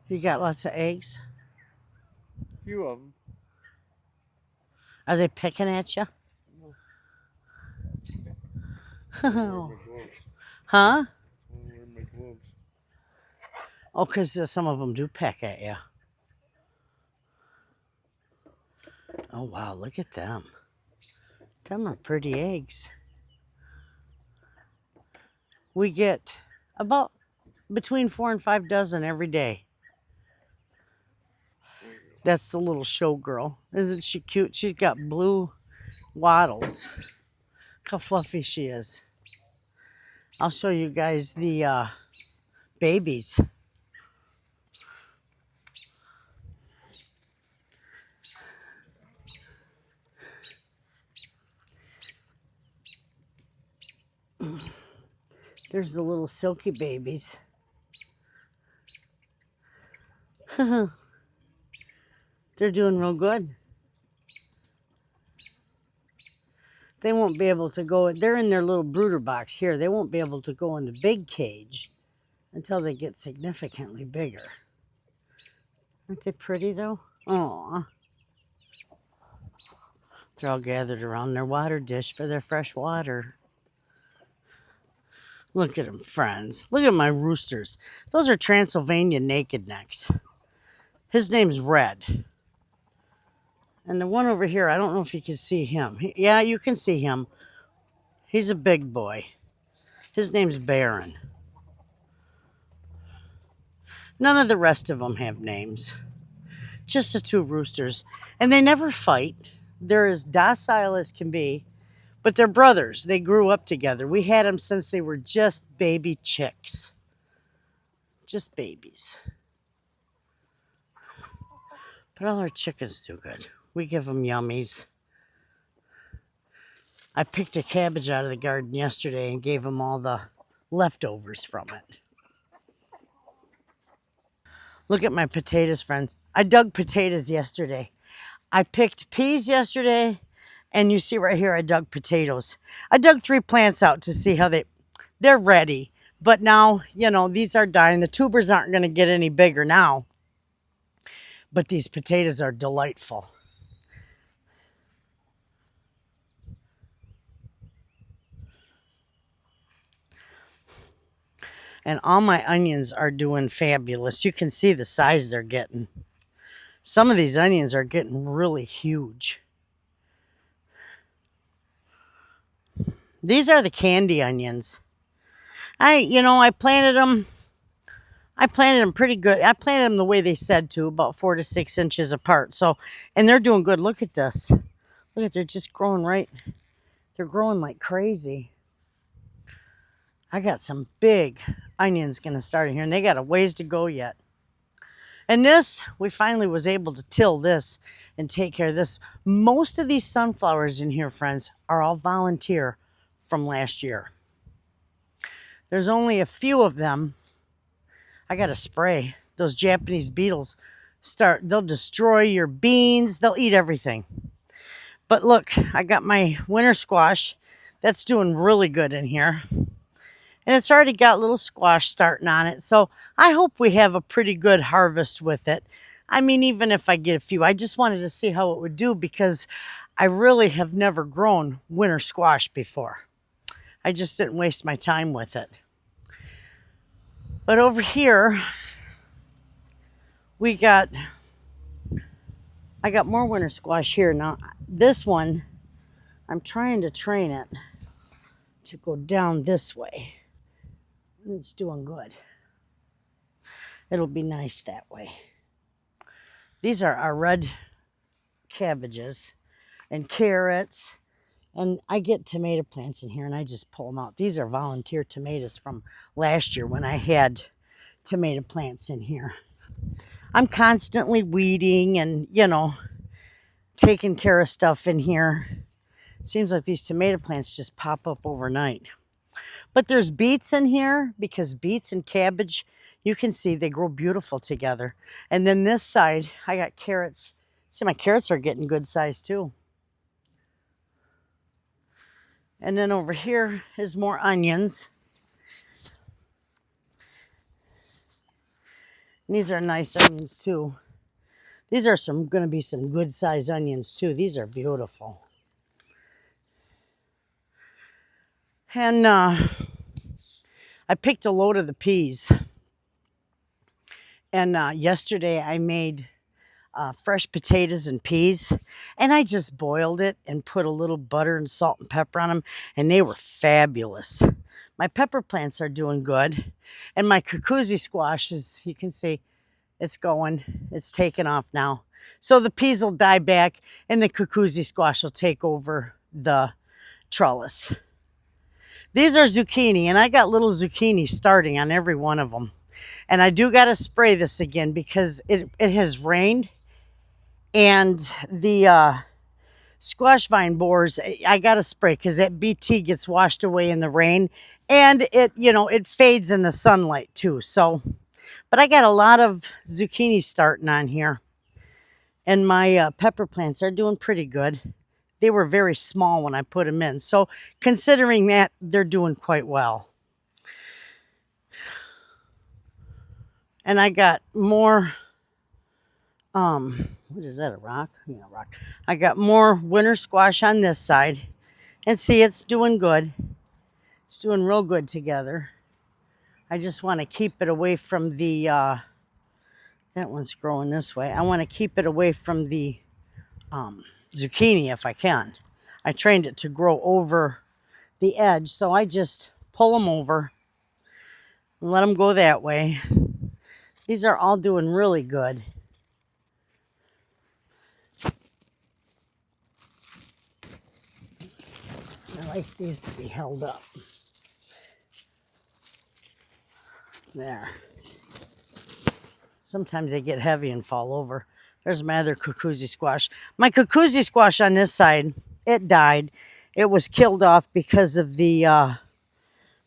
You got lots of eggs? A few of them. Are they picking at you? I'm wearing my gloves. Huh? I'm wearing my gloves. Oh, because some of them do peck at you. Oh, wow, look at them. Them are pretty eggs. We get about between 4 and 5 dozen every day. There you go. That's the little show girl. Isn't she cute? She's got blue wattles. Look how fluffy she is. I'll show you guys the babies. There's the little silky babies. They're doing real good. They won't be able to go. They're in their little brooder box here. They won't be able to go in the big cage until they get significantly bigger. Aren't they pretty though? Aw. They're all gathered around their water dish for their fresh water. Look at them, friends. Look at my roosters. Those are Transylvania naked necks. His name's Red. And the one over here, I don't know if you can see him. Yeah, you can see him. He's a big boy. His name's Baron. None of the rest of them have names. Just the two roosters. And they never fight. They're as docile as can be. But they're brothers. They grew up together. We had them since they were just baby chicks. Just babies. But all our chickens do good. We give them yummies. I picked a cabbage out of the garden yesterday and gave them all the leftovers from it. Look at my potatoes, friends. I dug potatoes yesterday. I picked peas yesterday, and you see right here I dug potatoes. I dug 3 plants out to see how they're ready. But now, these are dying. The tubers aren't going to get any bigger now. But these potatoes are delightful. And all my onions are doing fabulous. You can see the size they're getting. Some of these onions are getting really huge. These are the candy onions. I planted them. I planted them pretty good. I planted them the way they said to, about 4 to 6 inches apart. So, and they're doing good. Look at this. Look at, they're just growing right. They're growing like crazy. I got some big onions going to start in here, and they got a ways to go yet. And this, we finally was able to till this and take care of this. Most of these sunflowers in here, friends, are all volunteer from last year. There's only a few of them. I got to spray. Those Japanese beetles they'll destroy your beans. They'll eat everything. But look, I got my winter squash. That's doing really good in here. And it's already got little squash starting on it. So I hope we have a pretty good harvest with it. I mean, even if I get a few, I just wanted to see how it would do because I really have never grown winter squash before. I just didn't waste my time with it. But over here, I got more winter squash here. Now, this one, I'm trying to train it to go down this way. It's doing good. It'll be nice that way. These are our red cabbages and carrots. And I get tomato plants in here and I just pull them out. These are volunteer tomatoes from last year when I had tomato plants in here. I'm constantly weeding and, taking care of stuff in here. Seems like these tomato plants just pop up overnight. But there's beets in here because beets and cabbage, you can see they grow beautiful together. And then this side, I got carrots. See, my carrots are getting good size too. And then over here is more onions. And these are nice onions too. These are going to be some good size onions too. These are beautiful. And I picked a load of the peas. And yesterday I made fresh potatoes and peas, and I just boiled it and put a little butter and salt and pepper on them, and they were fabulous. My pepper plants are doing good, and my cucuzzi squash, as you can see, it's going, it's taking off now. So the peas will die back, and the cucuzzi squash will take over the trellis. These are zucchini, and I got little zucchini starting on every one of them. And I do got to spray this again because it has rained, and the squash vine borers, I got to spray because that BT gets washed away in the rain, and it fades in the sunlight too. So, but I got a lot of zucchini starting on here, and my pepper plants are doing pretty good. They were very small when I put them in. So considering that, they're doing quite well. And I got more, what is that, a rock? Yeah, a rock. I got more winter squash on this side. And see, it's doing good. It's doing real good together. I just want to keep it away from the, that one's growing this way. I want to keep it away from the zucchini if I can. I trained it to grow over the edge, so I just pull them over and let them go that way. These are all doing really good. I like these to be held up. There. Sometimes they get heavy and fall over. There's my other cucuzzi squash. My cucuzzi squash on this side, it died. It was killed off because of the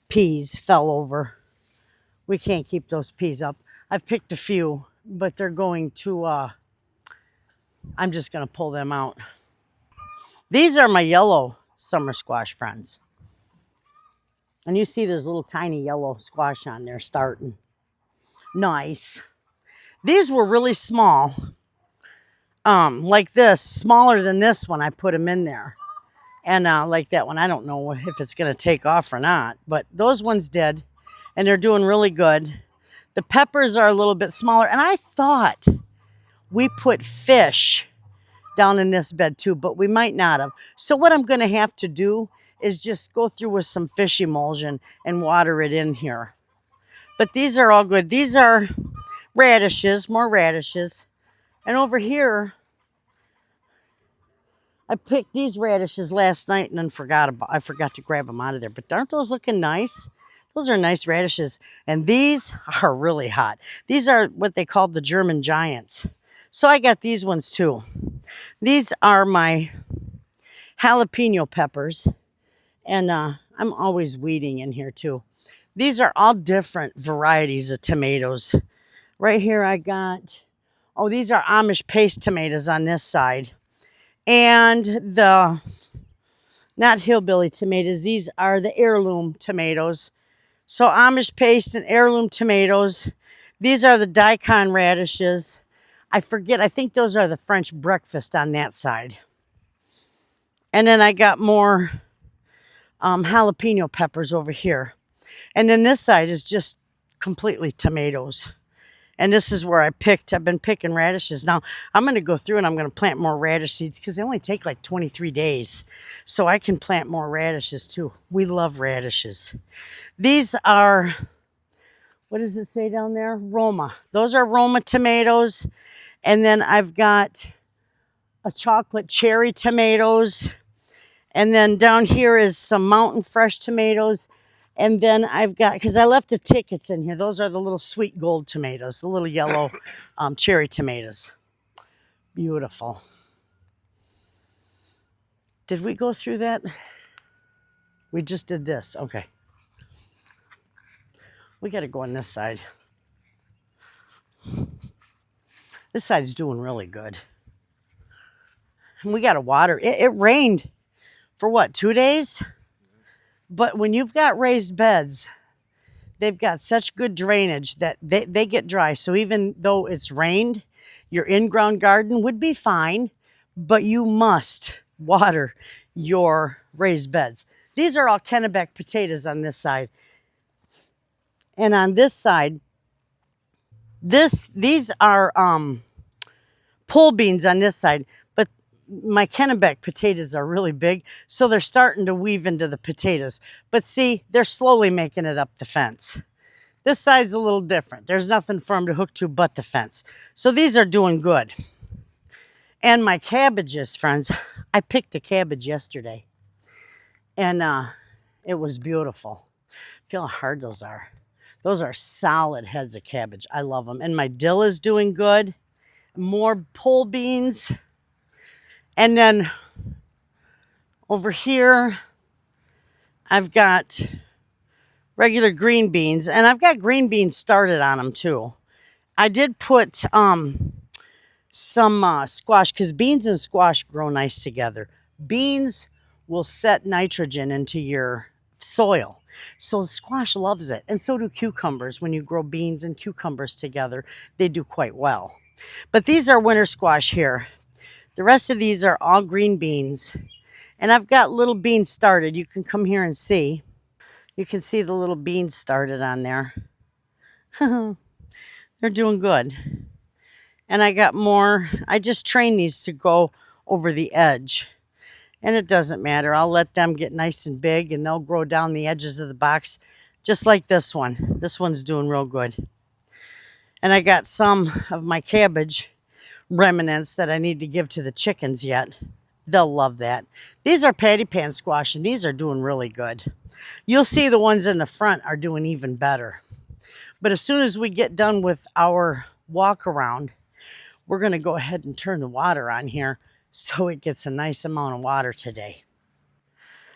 peas fell over. We can't keep those peas up. I've picked a few, but they're going to, I'm just going to pull them out. These are my yellow summer squash friends. And you see there's little tiny yellow squash on there starting. Nice. These were really small. Like this, smaller than this one, I put them in there. And like that one, I don't know if it's going to take off or not, but those ones did, and they're doing really good. The peppers are a little bit smaller, and I thought we put fish down in this bed too, but we might not have. So what I'm going to have to do is just go through with some fish emulsion and water it in here. But these are all good. These are radishes, more radishes. And over here, I picked these radishes last night and then I forgot to grab them out of there. But aren't those looking nice? Those are nice radishes. And these are really hot. These are what they call the German giants. So I got these ones too. These are my jalapeno peppers. And I'm always weeding in here too. These are all different varieties of tomatoes. Right here I got, these are Amish paste tomatoes on this side. And the, not hillbilly tomatoes, these are the heirloom tomatoes. So Amish paste and heirloom tomatoes. These are the daikon radishes. I forget, I think those are the French breakfast on that side. And then I got more jalapeno peppers over here. And then this side is just completely tomatoes. And this is where I've been picking radishes. Now, I'm going to go through and I'm going to plant more radish seeds because they only take like 23 days. So I can plant more radishes too. We love radishes. These are, what does it say down there? Roma. Those are Roma tomatoes. And then I've got a chocolate cherry tomatoes. And then down here is some mountain fresh tomatoes. And then I've got, because I left the tickets in here. Those are the little sweet gold tomatoes, the little yellow cherry tomatoes. Beautiful. Did we go through that? We just did this. Okay. We got to go on this side. This side's doing really good. And we got to water. It rained for what, 2 days? But when you've got raised beds, they've got such good drainage that they get dry. So even though it's rained, your in-ground garden would be fine, but you must water your raised beds. These are all Kennebec potatoes on this side. And on this side, these are pole beans on this side, but my Kennebec potatoes are really big, so they're starting to weave into the potatoes. But see, they're slowly making it up the fence. This side's a little different. There's nothing for them to hook to but the fence. So these are doing good. And my cabbages, friends, I picked a cabbage yesterday, and it was beautiful. Feel how hard those are. Those are solid heads of cabbage. I love them. And my dill is doing good. More pole beans. And then over here, I've got regular green beans. And I've got green beans started on them too. I did put some squash, because beans and squash grow nice together. Beans will set nitrogen into your soil. So squash loves it. And so do cucumbers. When you grow beans and cucumbers together, they do quite well. But these are winter squash here. The rest of these are all green beans. And I've got little beans started. You can come here and see. You can see the little beans started on there. They're doing good. And I got more. I just train these to go over the edge. And it doesn't matter. I'll let them get nice and big, and they'll grow down the edges of the box, just like this one. This one's doing real good. And I got some of my cabbage remnants that I need to give to the chickens yet. They'll love that. These are patty pan squash, and these are doing really good. You'll see the ones in the front are doing even better. But as soon as we get done with our walk around, we're going to go ahead and turn the water on here so it gets a nice amount of water today.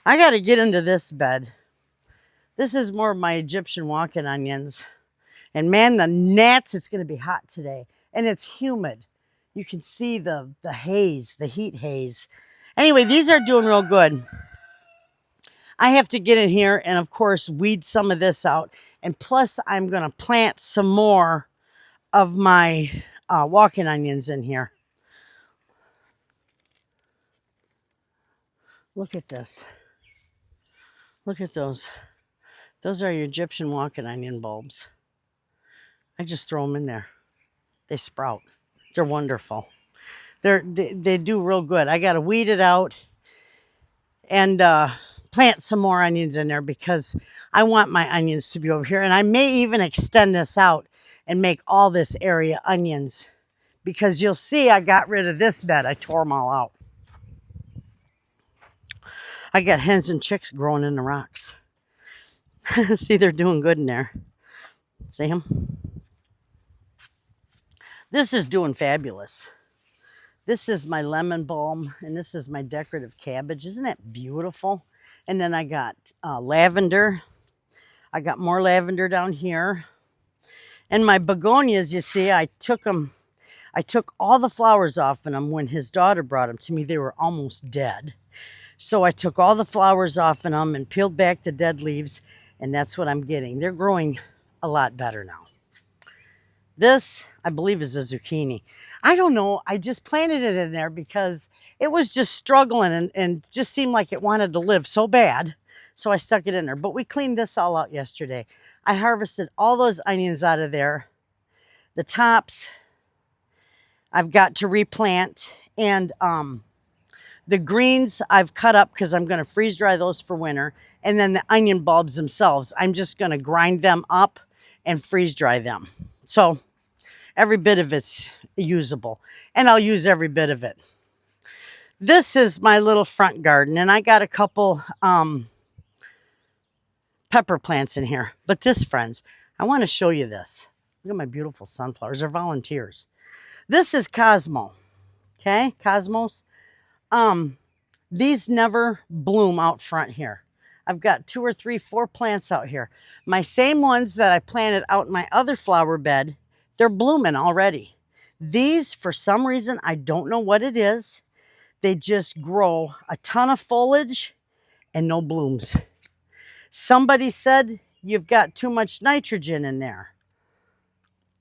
I got to get into this bed. This is more of my Egyptian walking onions. And man, the gnats, it's going to be hot today. And it's humid. You can see the haze, the heat haze. Anyway, these are doing real good. I have to get in here and, of course, weed some of this out. And plus, I'm going to plant some more of my walking onions in here. Look at this. Look at those. Those are your Egyptian walking onion bulbs. I just throw them in there. They sprout. They're wonderful. They do real good. I got to weed it out and plant some more onions in there because I want my onions to be over here. And I may even extend this out and make all this area onions, because you'll see I got rid of this bed. I tore them all out. I got hens and chicks growing in the rocks. See, they're doing good in there. See them? This is doing fabulous. This is my lemon balm, and this is my decorative cabbage. Isn't it beautiful? And then I got lavender. I got more lavender down here. And my begonias, you see, I took all the flowers off of them when his daughter brought them to me. They were almost dead. So I took all the flowers off of them and peeled back the dead leaves, and that's what I'm getting. They're growing a lot better now. This, I believe, is a zucchini. I don't know. I just planted it in there because it was just struggling and just seemed like it wanted to live so bad. So I stuck it in there. But we cleaned this all out yesterday. I harvested all those onions out of there. The tops, I've got to replant. And the greens I've cut up because I'm going to freeze dry those for winter. And then the onion bulbs themselves, I'm just going to grind them up and freeze dry them. So every bit of it's usable. And I'll use every bit of it. This is my little front garden. And I got a couple pepper plants in here. But this, friends, I want to show you this. Look at my beautiful sunflowers. They're volunteers. This is Cosmo. Okay, Cosmos. These never bloom out front here. I've got 2 or 3, 4 plants out here. My same ones that I planted out in my other flower bed, they're blooming already. These, for some reason, I don't know what it is. They just grow a ton of foliage and no blooms. Somebody said you've got too much nitrogen in there.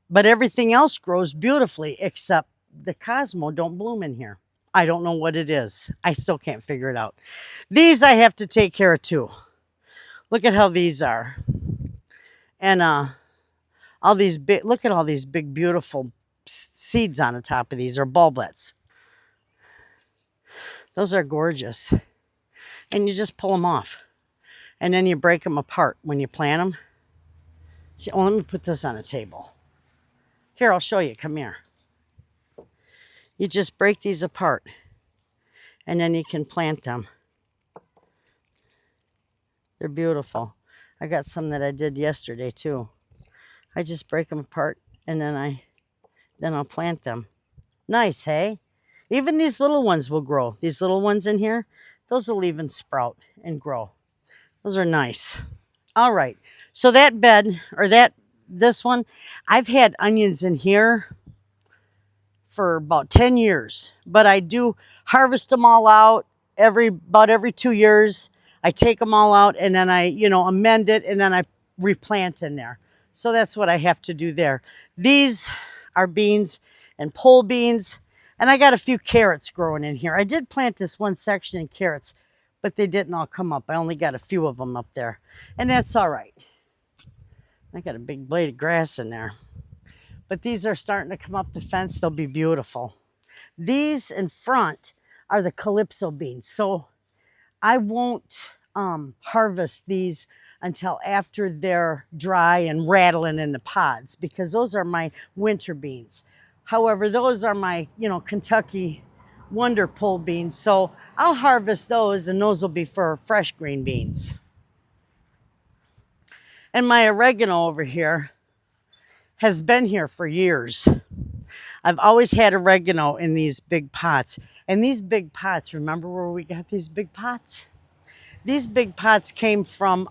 But everything else grows beautifully except the Cosmo don't bloom in here. I don't know what it is. I still can't figure it out. These I have to take care of too. Look at how these are. And all these big, look at all these big, beautiful seeds on the top of these, or bulblets. Those are gorgeous. And you just pull them off. And then you break them apart when you plant them. See, oh, let me put this on a table. Here, I'll show you. Come here. You just break these apart. And then you can plant them. They're beautiful. I got some that I did yesterday too. I just break them apart and then I'll plant them. Nice, hey? Even these little ones will grow. These little ones in here, those will even sprout and grow. Those are nice. All right. So that bed, or this one, I've had onions in here for about 10 years, but I do harvest them all out about every 2 years. I take them all out and then I, amend it and then I replant in there. So that's what I have to do there. These are beans and pole beans, and I got a few carrots growing in here. I did plant this one section in carrots, but they didn't all come up. I only got a few of them up there, and that's all right. I got a big blade of grass in there. But these are starting to come up the fence. They'll be beautiful. These in front are the Calypso beans. So I won't harvest these until after they're dry and rattling in the pods, because those are my winter beans. However, those are my, Kentucky Wonder pole beans. So I'll harvest those, and those will be for fresh green beans. And my oregano over here has been here for years. I've always had oregano in these big pots. And these big pots, remember where we got these big pots? These big pots came from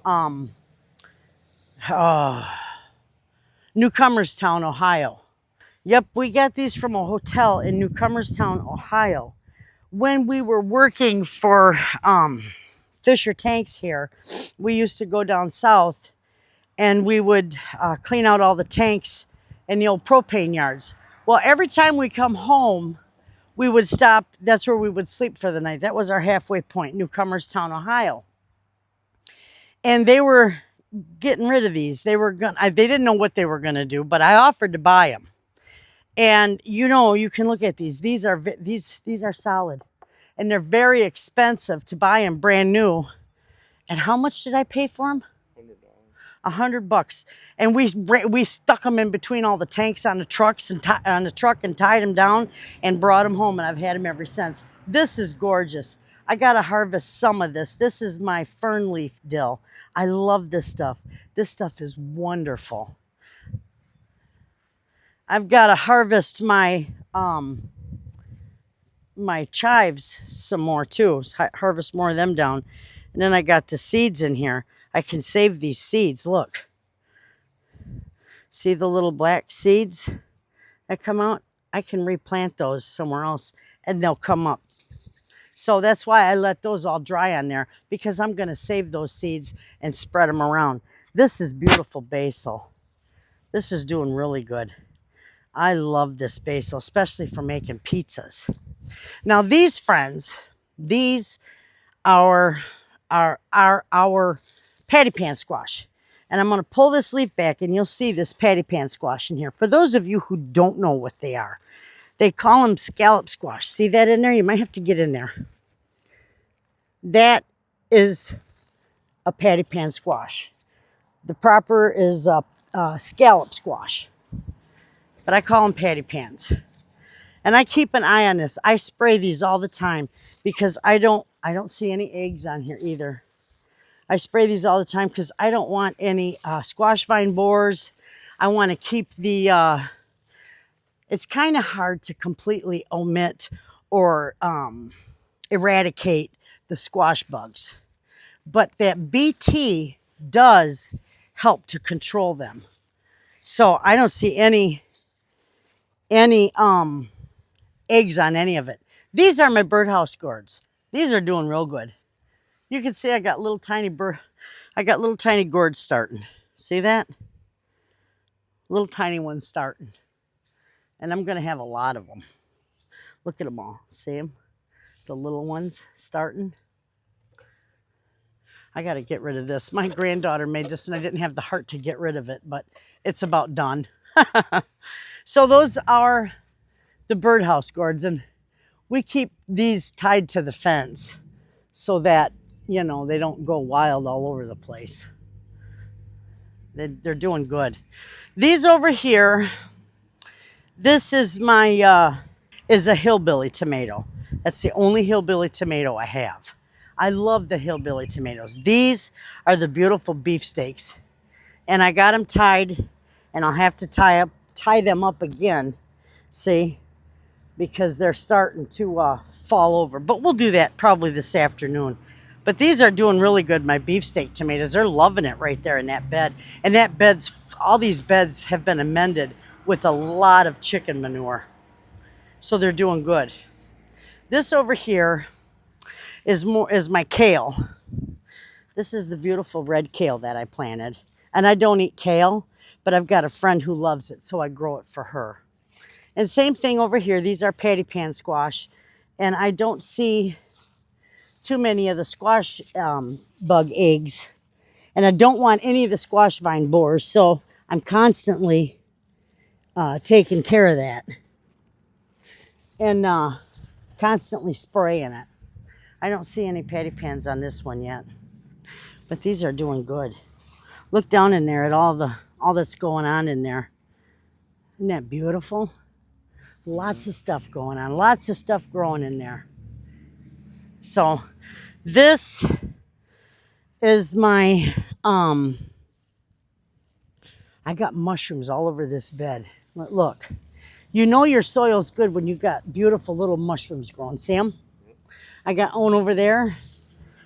Newcomerstown, Ohio. Yep, we got these from a hotel in Newcomerstown, Ohio. When we were working for Fisher Tanks here, we used to go down south and we would clean out all the tanks and the old propane yards. Well, every time we come home, we would stop. That's where we would sleep for the night. That was our halfway point, Newcomerstown, Ohio. And they were getting rid of these. They didn't know what they were gonna do, but I offered to buy them. And you can look at these. These are solid, and they're very expensive to buy them brand new. And how much did I pay for them? $100. And we stuck them in between all the tanks on the trucks and on the truck and tied them down and brought them home, and I've had them ever since. This is gorgeous. I got to harvest some of this. This is my fern leaf dill. I love this stuff. This stuff is wonderful. I've got to harvest my my chives some more too. Harvest more of them down. And then I got the seeds in here. I can save these seeds. Look. See the little black seeds that come out? I can replant those somewhere else and they'll come up. So that's why I let those all dry on there, because I'm going to save those seeds and spread them around. This is beautiful basil. This is doing really good. I love this basil, especially for making pizzas. Now these friends, these are our patty pan squash. And I'm going to pull this leaf back and you'll see this patty pan squash in here. For those of you who don't know what they are, they call them scallop squash. See that in there? You might have to get in there. That is a patty pan squash. The proper is a scallop squash. But I call them patty pans. And I keep an eye on this. I spray these all the time because I don't see any eggs on here either. I spray these all the time because I don't want any squash vine borers. I want to keep the, it's kind of hard to completely omit or eradicate the squash bugs. But that BT does help to control them. So I don't see any eggs on any of it. These are my birdhouse gourds. These are doing real good. You can see I got little tiny gourds starting. See that? Little tiny ones starting. And I'm going to have a lot of them. Look at them all. See them? The little ones starting. I got to get rid of this. My granddaughter made this and I didn't have the heart to get rid of it, but it's about done. So those are the birdhouse gourds, and we keep these tied to the fence so that, you know, they don't go wild all over the place. They're doing good. These over here, this is my is a hillbilly tomato. That's the only hillbilly tomato I have. I love the hillbilly tomatoes. These are the beautiful beefsteaks, and I got them tied, and I'll have to tie them up again. See, because they're starting to fall over. But we'll do that probably this afternoon. But these are doing really good, my beefsteak tomatoes. They're loving it right there in that bed. And that bed's, all these beds have been amended with a lot of chicken manure. So they're doing good. This over here is my kale. This is the beautiful red kale that I planted. And I don't eat kale, but I've got a friend who loves it, so I grow it for her. And same thing over here. These are patty pan squash. And I don't see too many of the squash bug eggs. And I don't want any of the squash vine borers. So I'm constantly taking care of that. And constantly spraying it. I don't see any patty pans on this one yet. But these are doing good. Look down in there at all that's going on in there. Isn't that beautiful? Lots of stuff going on. Lots of stuff growing in there. So this is my, I got mushrooms all over this bed. Look, you know your soil's good when you got beautiful little mushrooms growing. See them? I got one over there.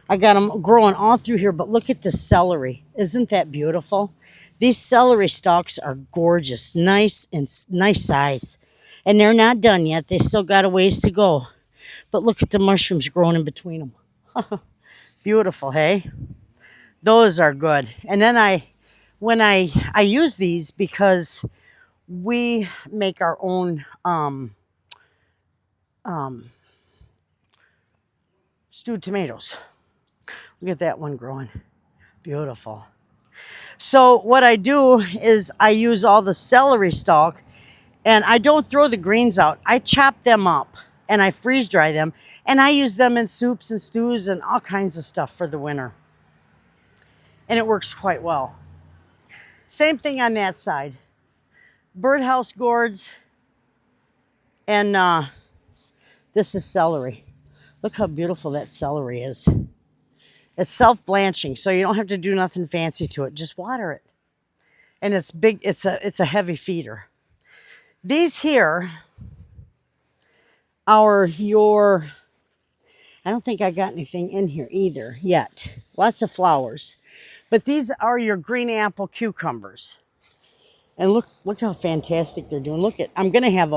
I got them growing all through here, but look at the celery. Isn't that beautiful? These celery stalks are gorgeous, nice and nice size. And they're not done yet. They still got a ways to go. But look at the mushrooms growing in between them. Beautiful, hey? Those are good. And then when I use these because we make our own stewed tomatoes. Look at that one growing. Beautiful. So what I do is I use all the celery stalk, and I don't throw the greens out. I chop them up and I freeze dry them, and I use them in soups and stews and all kinds of stuff for the winter. And it works quite well. Same thing on that side. Birdhouse gourds, and this is celery. Look how beautiful that celery is. It's self-blanching, so you don't have to do nothing fancy to it. Just water it. And it's big, it's a heavy feeder. These here are I don't think I got anything in here either yet. Lots of flowers. But these are your green apple cucumbers. And look how fantastic they're doing. Look at, I'm going to have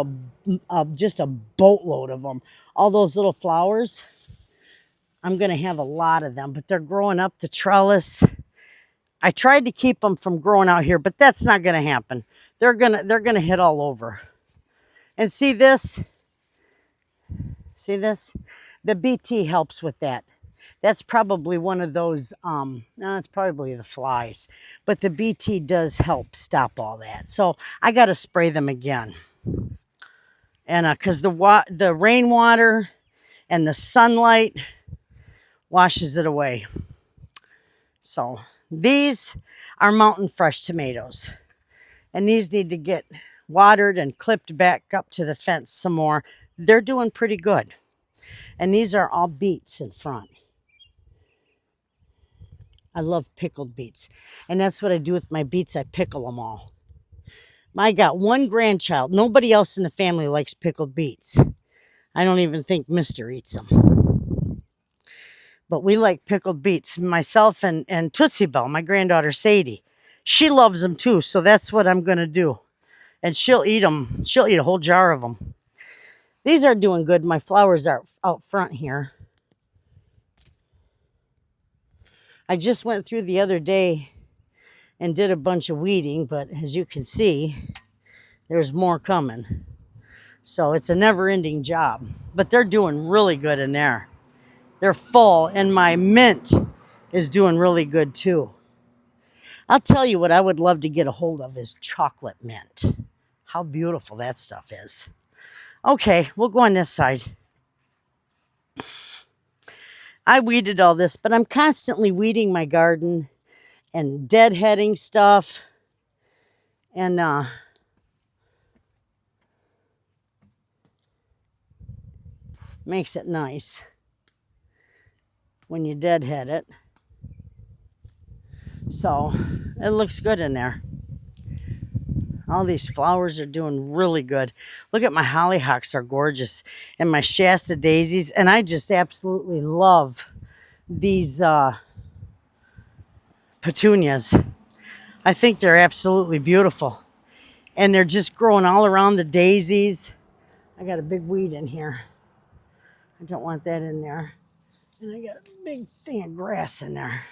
just a boatload of them. All those little flowers, I'm going to have a lot of them. But they're growing up the trellis. I tried to keep them from growing out here, but that's not going to happen. They're gonna hit all over. And see this? See this? The BT helps with that. That's probably one of those, no, it's probably the flies. But the BT does help stop all that. So I got to spray them again. And because the rainwater and the sunlight washes it away. So these are mountain fresh tomatoes. And these need to get watered and clipped back up to the fence some more. They're doing pretty good. And these are all beets in front. I love pickled beets. And that's what I do with my beets. I pickle them all. I got one grandchild. Nobody else in the family likes pickled beets. I don't even think Mister eats them. But we like pickled beets. Myself and Tootsie Bell, my granddaughter Sadie. She loves them too, so that's what I'm going to do. And she'll eat them. She'll eat a whole jar of them. These are doing good. My flowers are out front here. I just went through the other day and did a bunch of weeding, but as you can see, there's more coming. So it's a never-ending job, but they're doing really good in there. They're full, and my mint is doing really good too. I'll tell you what I would love to get a hold of is chocolate mint. How beautiful that stuff is. Okay, we'll go on this side. I weeded all this, but I'm constantly weeding my garden and deadheading stuff. And makes it nice when you deadhead it. So it looks good in there. All these flowers are doing really good. Look at my hollyhocks, are gorgeous. And my Shasta daisies. And I just absolutely love these petunias. I think they're absolutely beautiful. And they're just growing all around the daisies. I got a big weed in here. I don't want that in there. And I got a big thing of grass in there.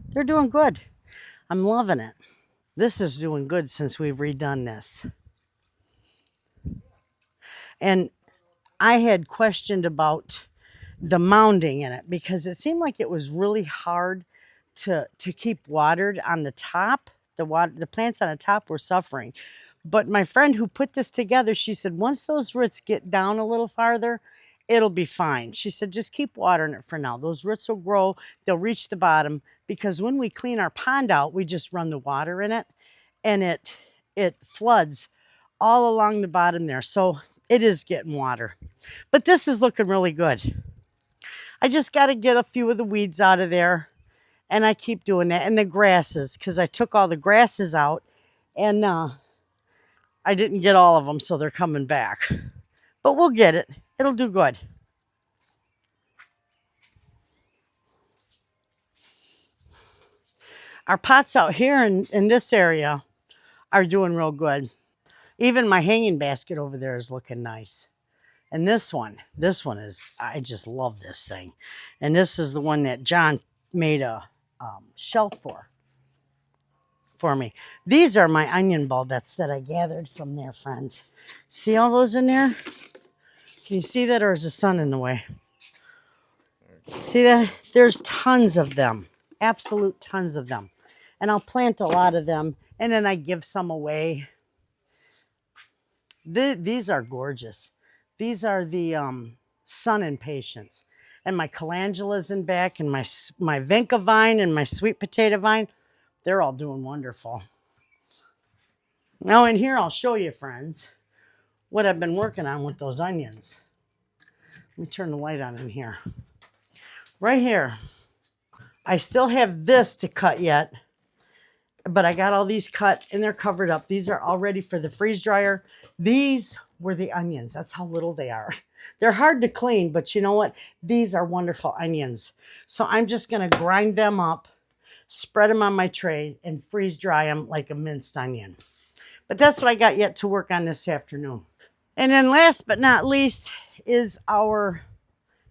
They're doing good. I'm loving it. This is doing good since we've redone this. And I had questioned about the mounding in it because it seemed like it was really hard to keep watered on the top. The plants on the top were suffering. But my friend who put this together, she said, once those roots get down a little farther, it'll be fine. She said, just keep watering it for now. Those roots will grow. They'll reach the bottom because when we clean our pond out, we just run the water in it and it floods all along the bottom there. So it is getting water. But this is looking really good. I just got to get a few of the weeds out of there. And I keep doing that. And the grasses, because I took all the grasses out. And I didn't get all of them, so they're coming back. But we'll get it. It'll do good. Our pots out here in this area are doing real good. Even my hanging basket over there is looking nice. And this one is, I just love this thing. And this is the one that John made a shelf for me. These are my onion bulbets that I gathered from there, friends. See all those in there? Can you see that, or is the sun in the way? See that? There's tons of them. Absolute tons of them. And I'll plant a lot of them, and then I give some away. These are gorgeous. These are the sun and patience. And my calendula's in back, and my vinca vine and my sweet potato vine, they're all doing wonderful. Now in here, I'll show you, friends, what I've been working on with those onions. Let me turn the light on in here. Right here. I still have this to cut yet, but I got all these cut and they're covered up. These are all ready for the freeze dryer. These were the onions. That's how little they are. They're hard to clean, but you know what? These are wonderful onions. So I'm just going to grind them up, spread them on my tray, and freeze dry them like a minced onion. But that's what I got yet to work on this afternoon. And then last but not least is our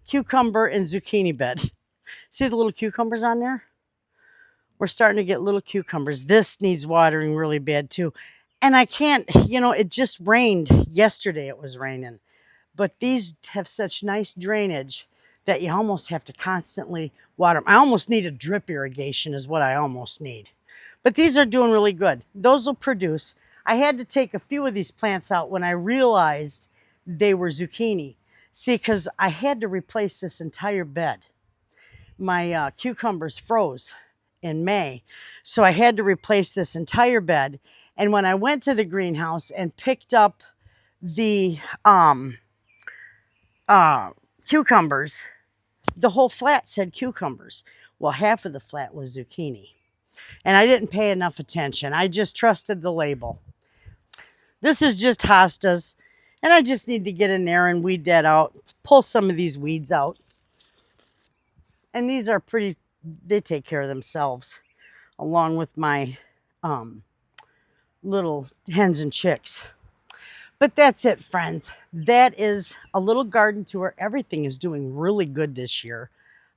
cucumber and zucchini bed. See the little cucumbers on there? We're starting to get little cucumbers. This needs watering really bad too. And I can't, it just rained yesterday. It was raining. But these have such nice drainage that you almost have to constantly water them. I almost need a drip irrigation is what I almost need. But these are doing really good. Those will produce. I had to take a few of these plants out when I realized they were zucchini. See, because I had to replace this entire bed. My cucumbers froze in May. So I had to replace this entire bed. And when I went to the greenhouse and picked up the cucumbers, the whole flat said cucumbers. Well, half of the flat was zucchini. And I didn't pay enough attention. I just trusted the label. This is just hostas. And I just need to get in there and weed that out. Pull some of these weeds out. And these are pretty, they take care of themselves. Along with my little hens and chicks. But that's it, friends. That is a little garden tour. Everything is doing really good this year.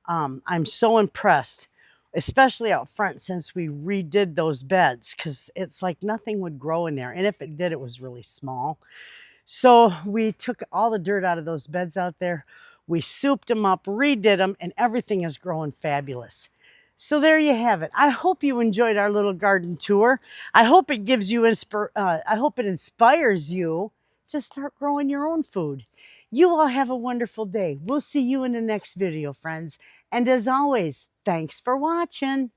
I'm so impressed. especially out front since we redid those beds, because it's like nothing would grow in there. And if it did, it was really small. So we took all the dirt out of those beds out there. We souped them up, redid them, and everything is growing fabulous. So there you have it. I hope you enjoyed our little garden tour. I hope it gives you I hope it inspires you to start growing your own food. You all have a wonderful day. We'll see you in the next video, friends. And as always, thanks for watching.